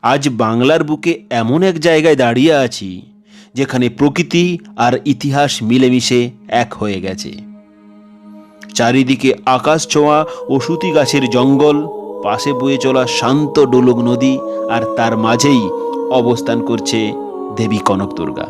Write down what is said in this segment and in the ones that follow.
আজ বাংলার বুকে এমন এক জায়গায় দাঁড়িয়ে আছি যেখানে প্রকৃতি আর ইতিহাস মিলেমিশে এক হয়ে গেছে। চারিদিকে আকাশ ছোঁয়া ওষুধি গাছের জঙ্গল, পাশে বয়ে চলা শান্ত ডোলক নদী, আর তার মাঝেই অবস্থান করছে দেবী কনক দুর্গা।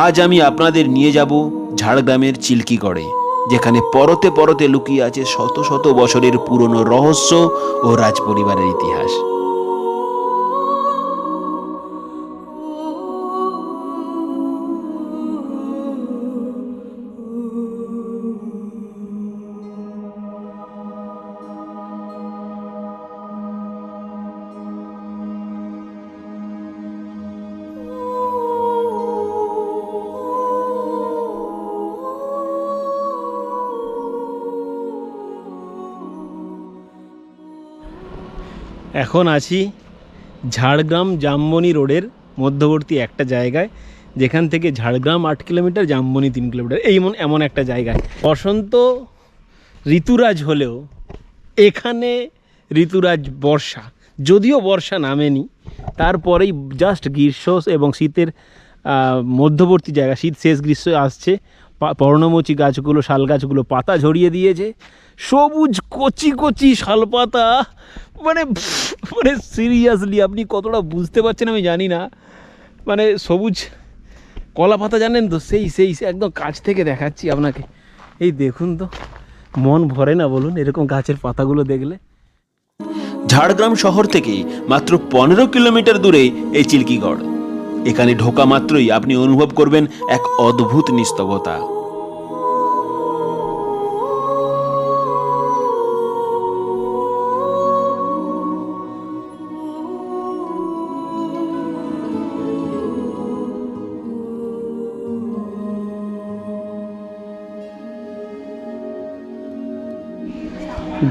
আজ আমি আপনাদের নিয়ে যাব ঝাড়গ্রামের চিল্কিগড়ে, যেখানে পরতে পরতে লুকিয়ে আছে শত শত বছরের পুরনো রহস্য ও রাজপরিবারের ইতিহাস। এখন আছি ঝাড়গ্রাম জামবনি রোডের মধ্যবর্তী একটা জায়গায়, যেখান থেকে ঝাড়গ্রাম 8 কিলোমিটার, জামবনি 3 কিলোমিটার, এমন একটা জায়গায়। বসন্ত ঋতুরাজ হলেও এখানে ঋতুরাজ বর্ষা, যদিও বর্ষা নামেনি, তারপরেই জাস্ট গ্রীষ্ম এবং শীতের মধ্যবর্তী জায়গা। শীত শেষ, গ্রীষ্ম আসছে। পর্ণমোচী গাছগুলো, শাল গাছগুলো পাতা ঝরিয়ে দিয়েছে, সবুজ কচি কচি শালপাতা। মানে সিরিয়াসলি আপনি কতটা বুঝতে পারছেন আমি জানি না। মানে সবুজ কলা পাতা, জানেন তো, সেই একদম কাছ থেকে দেখাচ্ছি আপনাকে। এই দেখুন তো, মন ভরে না বলুন এরকম গাছের পাতাগুলো দেখলে? ঝাড়গ্রাম শহর থেকে মাত্র 15 কিলোমিটার দূরে এই চিল্কিগড়। এখানে ঢোকা মাত্রই আপনি অনুভব করবেন এক অদ্ভুত নিস্তবতা।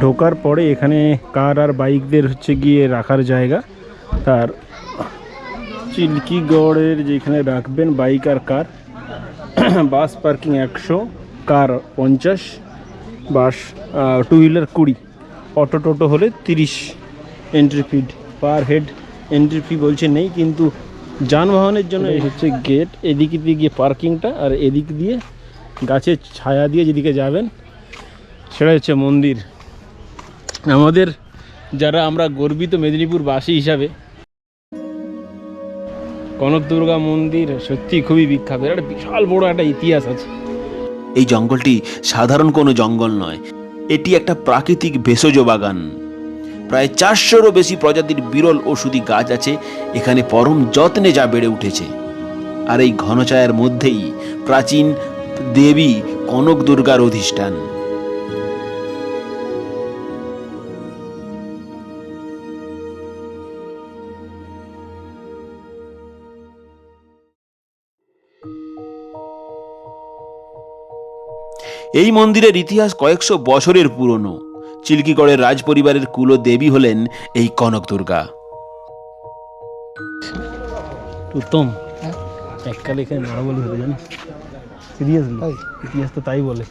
ঢোকার পরে এখানে কার আর বাইকদের হচ্ছে গিয়ে রাখার জায়গা। তার চিল্কিগড়ের যেখানে রাখবেন bike R car, bus parking 100, car 50, bus to wheeler 20, auto টোটো হলে 30 entry fee per head. Entry fee বলছে নেই, কিন্তু যানবাহনের জন্য এই হচ্ছে গেট। এদিক দিয়ে গিয়ে পার্কিংটা, আর এদিক দিয়ে গাছের ছায়া দিয়ে যেদিকে যাবেন সেটা হচ্ছে মন্দির। আমাদের যারা আমরা গর্বিত মেদিনীপুরবাসী হিসাবে, কনক দুর্গা মন্দির সত্যি খুবই বিখ্যাত। একটা বিশাল বড় একটা ইতিহাস আছে। এই জঙ্গলটি সাধারণ কোনো জঙ্গল নয়, এটি একটা প্রাকৃতিক ভেষজ বাগান। প্রায় 400-রও বেশি প্রজাতির বিরল ঔষধি গাছ আছে এখানে, পরম যত্নে যা বেড়ে উঠেছে। আর এই ঘনছায়ার মধ্যেই প্রাচীন দেবী কনক দুর্গার অধিষ্ঠান। এই মন্দিরের ইতিহাস কয়েকশো বছরের পুরনো। চিল্কিগড়ের রাজপরিবারের কুলদেবী হলেন এই কনক দুর্গা। উত্তম, এককালে এখানে নরবলি হতো, জানিস? সিরিয়াসলি, ইতিহাস তো তাই বলে।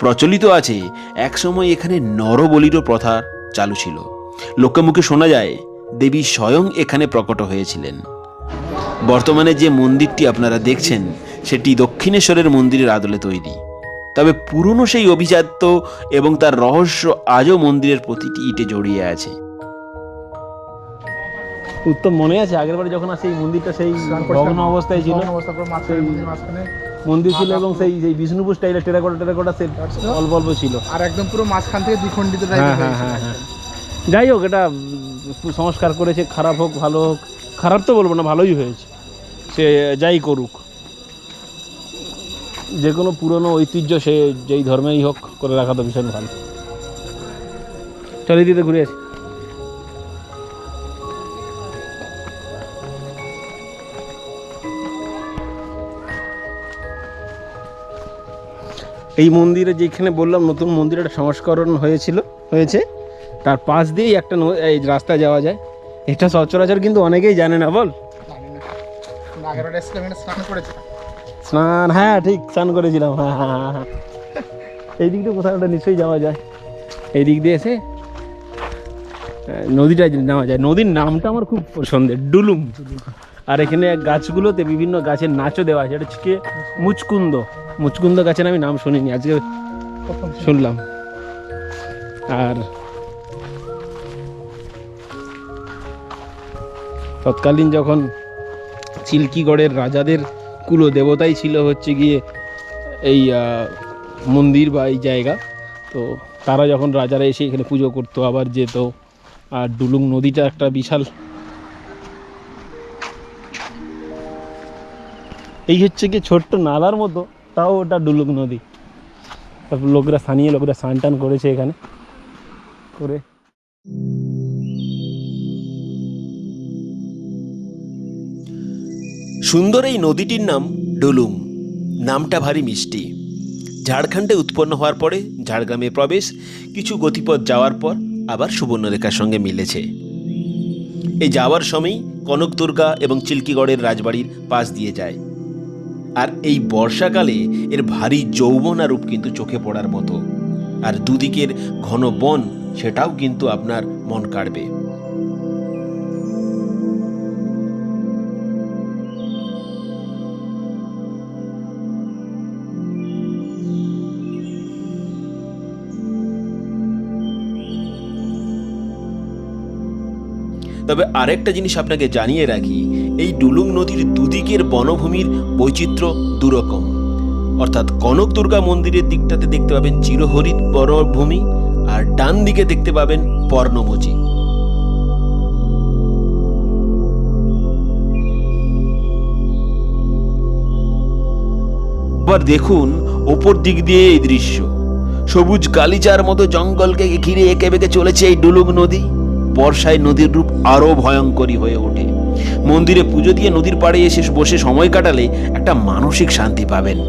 প্রচলিত আছে একসময় এখানে নরবলিরও প্রথা চালু ছিল। লোকে মুখে শোনা যায় দেবী স্বয়ং এখানে প্রকট হয়েছিলেন। বর্তমানে যে মন্দিরটি আপনারা দেখছেন সেটি দক্ষিণেশ্বরের মন্দিরের আদলে তৈরি, তবে পুরনো সেই অভিজাত্য এবং তার রহস্য আজও মন্দিরের প্রতিটি ইটে জড়িয়ে আছে। উত্তম মনে আছে আগের বারে যখন আসে এই মন্দিরটা সেই ভগ্ন অবস্থায় ছিল, মন্দির ছিল এবং সেই বিষ্ণুপুর স্টাইলে টেরাকোটা সেট অল্প অল্প ছিল, আর একদম পুরো মাঝখান থেকে দ্বিখণ্ডিত। হ্যাঁ। যাই হোক, এটা সংস্কার করেছে, খারাপ হোক ভালো হোক, খারাপ তো বলবো না, ভালোই হয়েছে। সে যাই করুক, যে কোনো পুরনো ঐতিহ্য সে যেই ধর্মেই হোক করে রাখা তো ভীষণ ভালো। চলে দিতে ঘুরে আসি। এই মন্দিরে যেখানে বললাম নতুন মন্দির একটা সংস্করণ হয়েছে, তার পাশ দিয়েই একটা এই রাস্তা যাওয়া যায়। এটা সচরাচর কিন্তু অনেকেই জানে না, বল। স্নান, হ্যাঁ ঠিক স্নান করেছিলাম, হ্যাঁ হ্যাঁ হ্যাঁ হ্যাঁ। এই দিক দিয়ে কোথাও ওটা নিশ্চয়ই যাওয়া যায়, এই দিক দিয়ে এসে নদীটা নেওয়া যায়। নদীর নামটা আমার খুব পছন্দের, ডুলুম। আর এখানে গাছগুলোতে বিভিন্ন গাছের নাচও দেওয়া আছে। এটা হচ্ছে মুচকুন্দ। মুচকুন্দ গাছের আমি নাম শুনিনি, আজকে শুনলাম। আর তৎকালীন যখন চিল্কিগড়ের রাজাদের কুলো দেবতাই ছিল হচ্ছে গিয়ে এই মন্দির বা এই জায়গা, তো তারা যখন রাজারা এসে এখানে পুজো করতো আবার যেত। আর ডুলুং নদীটা একটা বিশাল, এই হচ্ছে কি ছোট্ট নালার মতো, তাও ওটা ডুলুং নদী। তারপর লোকরা, স্থানীয় লোকরা স্নান টান করেছে এখানে করে। সুন্দর এই নদীটির নাম ডুলুং। নামটা ভারী মিষ্টি। ঝাড়খণ্ডে উৎপন্ন হওয়ার পরে ঝাড়গ্রামে প্রবেশ, কিছু গতিপথ যাওয়ার পর আবার সুবর্ণরেখার সঙ্গে মিলেছে। এই যাওয়ার সময়ই কনকদুর্গা এবং চিল্কিগড়ের রাজবাড়ির পাশ দিয়ে যায়। আর এই বর্ষাকালে এর ভারী যৌবনা রূপ কিন্তু চোখে পড়ার মতো। আর দুদিকের ঘন বন, সেটাও কিন্তু আপনার মন কাড়বে। তবে আরেকটা জিনিস আপনাকে জানিয়ে রাখি, এই ডুলুং নদীর দুদিকের বনভূমির বৈচিত্র্য দুরকম। অর্থাৎ কনক দুর্গা মন্দিরের দিকটাতে দেখতে পাবেন চিরহরিত বনভূমি, আর ডান দিকে দেখতে পাবেন পর্ণমোচী। আবার দেখুন ওপর দিক দিয়ে এই দৃশ্য, সবুজ গালিচার মতো জঙ্গলকে ঘিরে এঁকে বেঁকে চলেছে এই ডুলুং নদী। বর্ষায় নদীর রূপ আরো ভয়ঙ্করী হয়ে ওঠে। মন্দিরে পুজো দিয়ে নদীর পাড়ে এসে বসে সময় কাটালে একটা মানসিক শান্তি পাবেন।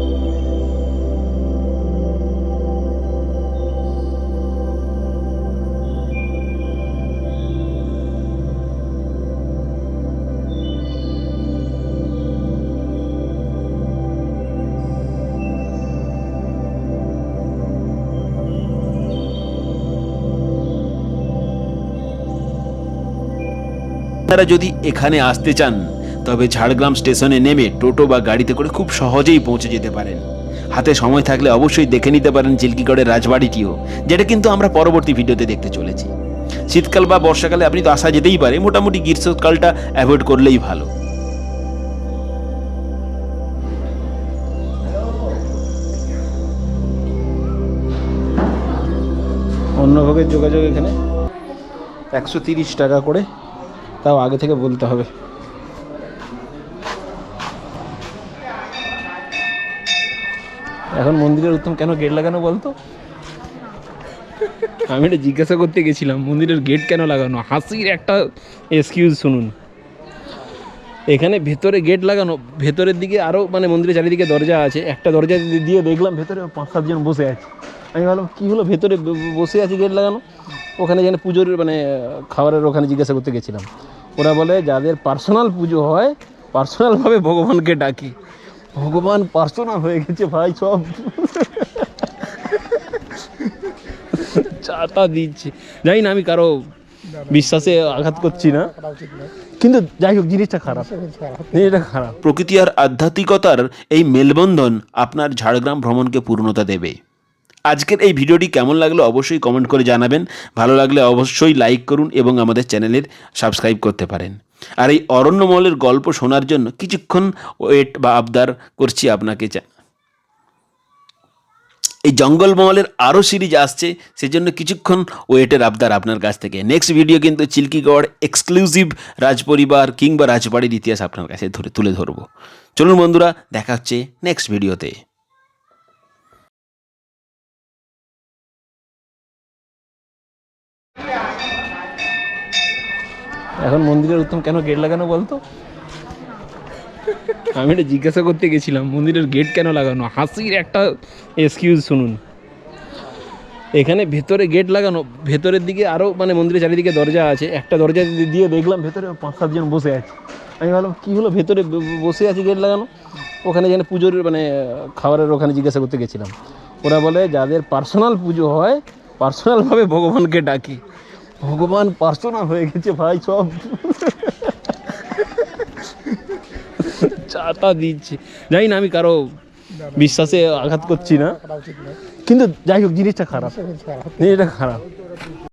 আপনারা যদি এখানে আসতে চান তবে ঝাড়গ্রাম স্টেশনে নেমে টোটো বা গাড়িতে করে খুব সহজেই পৌঁছে যেতে পারেন। হাতে সময় থাকলে অবশ্যই দেখে নিতে পারেন চিল্কিগড়ের রাজবাড়িটিও, যেটা কিন্তু আমরা পরবর্তী ভিডিওতে দেখতে চলেছি। শীতকাল বা বর্ষাকালে আপনি তো আসা যেতেই পারে, মোটামুটি গ্রীষ্মকালটা অ্যাভয়েড করলেই ভালো। অন্যভাবে যোগাযোগ এখানে 130 টাকা করে, তাও আগে থেকে বলতে হবে। এখন মন্দিরের উত্তম কেন গেট লাগানো বলতো? আমি এটা জিজ্ঞাসা করতে গেছিলাম, মন্দিরের গেট কেন লাগানো? হাসির একটা এক্সকিউজ শুনুন। এখানে ভেতরে গেট লাগানো, ভেতরের দিকে আরও মানে মন্দিরের চারিদিকে দরজা আছে। একটা দরজা দিয়ে দেখলাম ভেতরে 5-7 জন বসে আছে। আমি ভাবলাম কী হলো, ভেতরে বসে আছে গেট লাগানো। ওখানে যেখানে পুজোর মানে খাবারের ওখানে জিজ্ঞাসা করতে গেছিলাম, ওরা বলে যাদের পার্সোনাল পুজো হয় পার্সোনালভাবে ভগবানকে ডাকি। ভগবান পার্সোনাল হয়ে গেছে ভাই, সব চাটা দিচ্ছে। জানি না, আমি কারো বিশ্বাসে আঘাত করছি না, কিন্তু যাই হোক জিনিসটা খারাপ, জিনিসটা খারাপ। প্রকৃতি আর আধ্যাত্মিকতার এই মেলবন্ধন আপনার ঝাড়গ্রাম ভ্রমণকে পূর্ণতা দেবে। আজকের এই ভিডিওটি কেমন লাগলো অবশ্যই কমেন্ট করে জানাবেন। ভালো লাগলে অবশ্যই লাইক করুন এবং আমাদের চ্যানেলের সাবস্ক্রাইব করতে পারেন। আর এই অরণ্যমহলের গল্প শোনার জন্য কিছুক্ষণ ওয়েট বা আবদার করছি আপনাকে। এই জঙ্গলমহলের আরও সিরিজ আসছে, সেজন্য কিছুক্ষণ ওয়েটের আবদার আপনার কাছ থেকে। নেক্সট ভিডিও কিন্তু চিল্কিগড় এক্সক্লুসিভ রাজপরিবার কিংবা রাজবাড়ির ইতিহাস আপনার কাছে তুলে ধরবো। চলুন বন্ধুরা, দেখা হচ্ছে নেক্সট ভিডিওতে। এখন মন্দিরের উত্তম কেন গেট লাগানো বলতো? আমি এটা জিজ্ঞাসা করতে গেছিলাম, মন্দিরের গেট কেন লাগানো? হাসির একটা এক্সকিউজ শুনুন। এখানে ভেতরে গেট লাগানো, ভেতরের দিকে আরও মানে মন্দিরের চারিদিকে দরজা আছে। একটা দরজা দিয়ে দেখলাম ভেতরে 5-7 জন বসে আছে। আমি ভাবলাম কী হলো, ভেতরে বসে আছি গেট লাগানো, ওখানে যেন পুজোর মানে খাবারের ওখানে জিজ্ঞাসা করতে গেছিলাম। ওরা বলে যাদের পার্সোনাল পুজো হয় পার্সোনালভাবে ভগবানকে ডাকি। ভগবান পার্সোনাল হয়ে গেছে ভাই, সব চাটা দিচ্ছে। জানি না, আমি কারো বিশ্বাসে আঘাত করছি না, কিন্তু যাই হোক জিনিসটা খারাপ, জিনিসটা খারাপ।